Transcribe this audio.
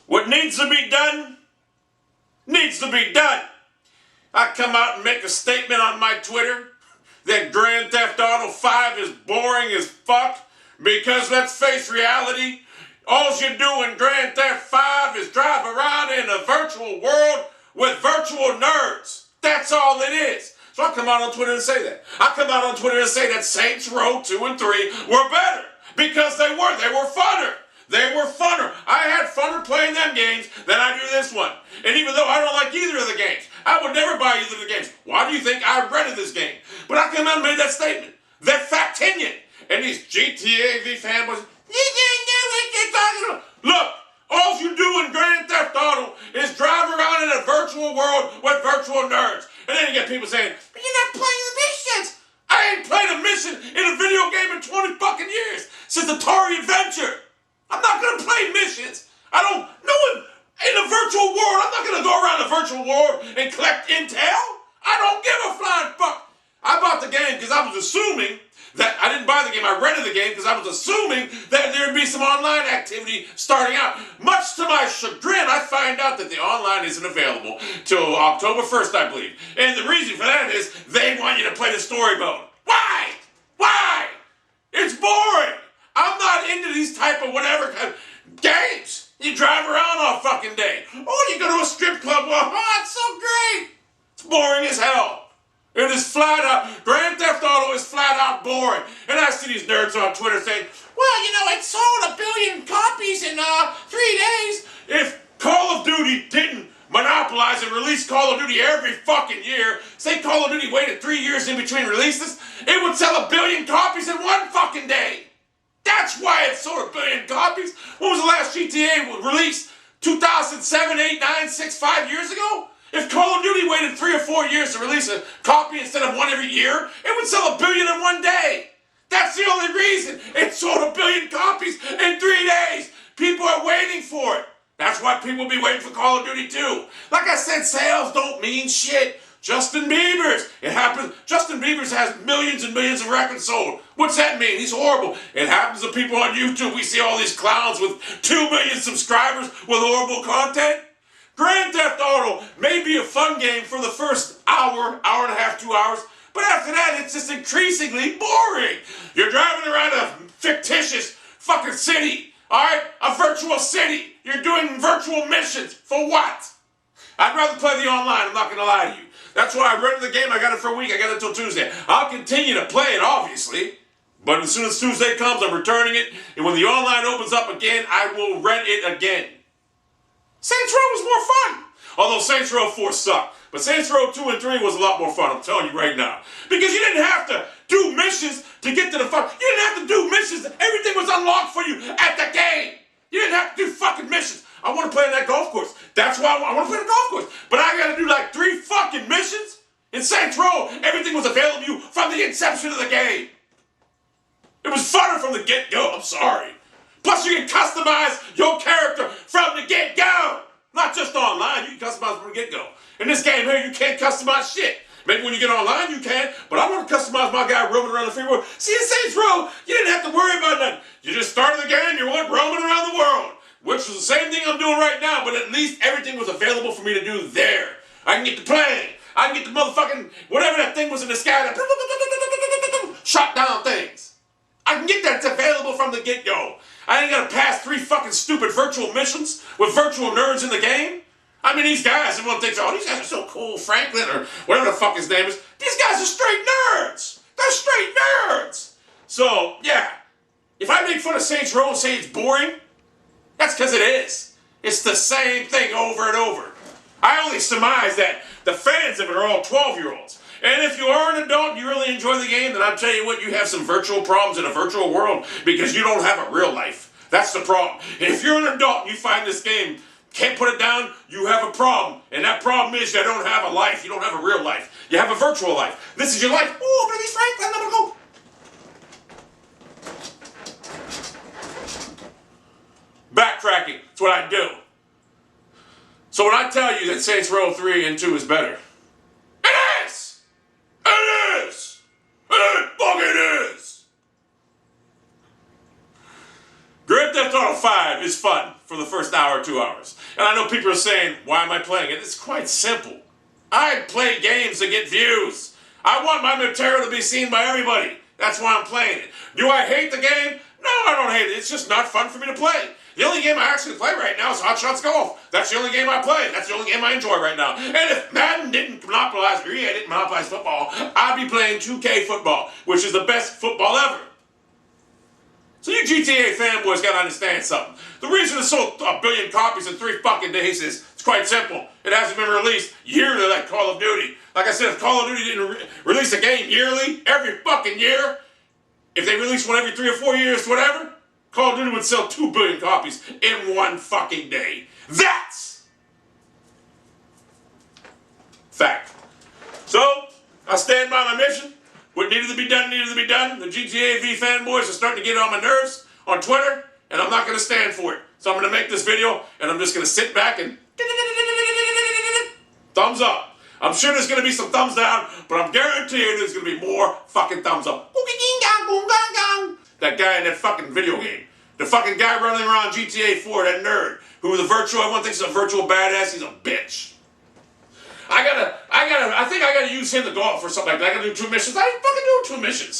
What needs to be done, needs to be done. I come out and make a statement on my Twitter that Grand Theft Auto 5 is boring as fuck because let's face reality, all you do in Grand Theft 5 is drive around in a virtual world with virtual nerds. That's all it is. So I come out on Twitter and say that. I come out on Twitter and say that Saints Row 2 and 3 were better because they were funner. They were funner. I had funner playing them games than I do this one. And even though I don't like either of the games, I would never buy either of the games. Why do you think I rented this game? But I came out and made that statement. That FACINATION and these GTA V fanboys, look, all you do in Grand Theft Auto is drive around in a virtual world with virtual nerds. And then you get people saying, but you're not playing the missions. I ain't played a mission in a video game in 20 fucking years since Atari Adventure. I'm not going to play missions. I don't know in a virtual world. I'm not going to go around the virtual world and collect intel. I don't give a flying fuck. I bought the game because I was assuming that I didn't buy the game. I rented the game because I was assuming that there'd be some online activity starting out. Much to my chagrin, I find out that the online isn't available till October 1st, I believe. And the reason for that is they want you to play the story mode. Why? Why? It's boring. I'm not into these type of whatever kind of games. You drive around all fucking day. Oh, you go to a strip club. Well, oh, it's so great. It's boring as hell. It is flat out. Grand Theft Auto is flat out boring. And I see these nerds on Twitter saying, well, you know, it sold 1 billion copies in 3 days. If Call of Duty didn't monopolize and release Call of Duty every fucking year, say Call of Duty waited 3 years in between releases, it would sell 1 billion copies in 1 fucking day. That's why it sold 1 billion copies. When was the last GTA released? 2007, 8, 9, 6, 5 years ago? If Call of Duty waited 3 or 4 years to release a copy instead of 1 every year, it would sell 1 billion in 1 day. That's the only reason it sold 1 billion copies in 3 days. People are waiting for it. That's why people will be waiting for Call of Duty 2. Like I said, sales don't mean shit. Justin Bieber's. It happens. Justin Bieber's has millions and millions of records sold. What's that mean? He's horrible. It happens to people on YouTube. We see all these clowns with 2 million subscribers with horrible content. Grand Theft Auto may be a fun game for the first hour, hour and a half, 2 hours, but after that, it's just increasingly boring. You're driving around a fictitious fucking city, all right? A virtual city. You're doing virtual missions. For what? I'd rather play the online, I'm not going to lie to you. That's why I rented the game. I got it for a week. I got it until Tuesday. I'll continue to play it, obviously. But as soon as Tuesday comes, I'm returning it. And when the online opens up again, I will rent it again. Saints Row was more fun. Although Saints Row 4 sucked. But Saints Row 2 and 3 was a lot more fun, I'm telling you right now. Because you didn't have to do missions to get to the fuck. You didn't have to do missions. Everything was unlocked for you at the game. You didn't have to do fucking missions. I want to play on that golf course. That's why I want to play the golf course. But I got to do like 3 fucking missions? In Saints Row, everything was available to you from the inception of the game. It was funner from the get-go, I'm sorry. Plus you can customize your character from the get-go. Not just online, you can customize from the get-go. In this game here, you can't customize shit. Maybe when you get online, you can, but I want to customize my guy roaming around the free world. See, in Saints Row, you didn't have to worry about nothing. You just started the game, you went roaming around the world. Which is the same thing I'm doing right now, but at least everything was available for me to do there. I can get the plane. I can get the motherfucking, whatever that thing was in the sky that shot down things. I can get that. It's available from the get-go. I ain't got to pass 3 fucking stupid virtual missions with virtual nerds in the game. I mean, these guys, everyone thinks, oh, these guys are so cool, Franklin, or whatever the fuck his name is. These guys are straight nerds. They're straight nerds. So, yeah, if I make fun of Saints Row and say it's boring, that's because it is. It's the same thing over and over. I only surmise that the fans of it are all 12-year-olds. And if you are an adult and you really enjoy the game, then I'll tell you what, you have some virtual problems in a virtual world because you don't have a real life. That's the problem. And if you're an adult and you find this game, can't put it down, you have a problem. And that problem is you don't have a life. You don't have a real life. You have a virtual life. This is your life. Oh, but he's Franklin, I'm going to go. Backtracking. That's what I do. So when I tell you that Saints Row 3 and 2 is better, it is! It is! It fucking is! Grand Theft Auto 5 is fun for for the first hour or 2 hours. And I know people are saying, why am I playing it? It's quite simple. I play games to get views. I want my material to be seen by everybody. That's why I'm playing it. Do I hate the game? No, I don't hate it. It's just not fun for me to play. The only game I actually play right now is Hot Shots Golf. That's the only game I play. That's the only game I enjoy right now. And if Madden didn't monopolize, or EA didn't monopolize football, I'd be playing 2K football, which is the best football ever. So you GTA fanboys gotta understand something. The reason it sold 1 billion copies in 3 fucking days is it's quite simple. It hasn't been released yearly like Call of Duty. Like I said, if Call of Duty didn't release a game yearly, every fucking year, if they released one every 3 or 4 years, whatever, Call of Duty would sell 2 billion copies in 1 fucking day. That's fact. So, I stand by my mission. What needed to be done, needed to be done. The GTA V fanboys are starting to get on my nerves on Twitter, and I'm not going to stand for it. So I'm going to make this video, and I'm just going to sit back and thumbs up. I'm sure there's going to be some thumbs down, but I'm guaranteeing there's going to be more fucking thumbs up. That guy in that fucking video game. The fucking guy running around GTA 4, that nerd, who everyone thinks is a virtual badass, he's a bitch. I think I gotta use him to go out for something like that. I gotta do 2 missions. I ain't fucking doing 2 missions.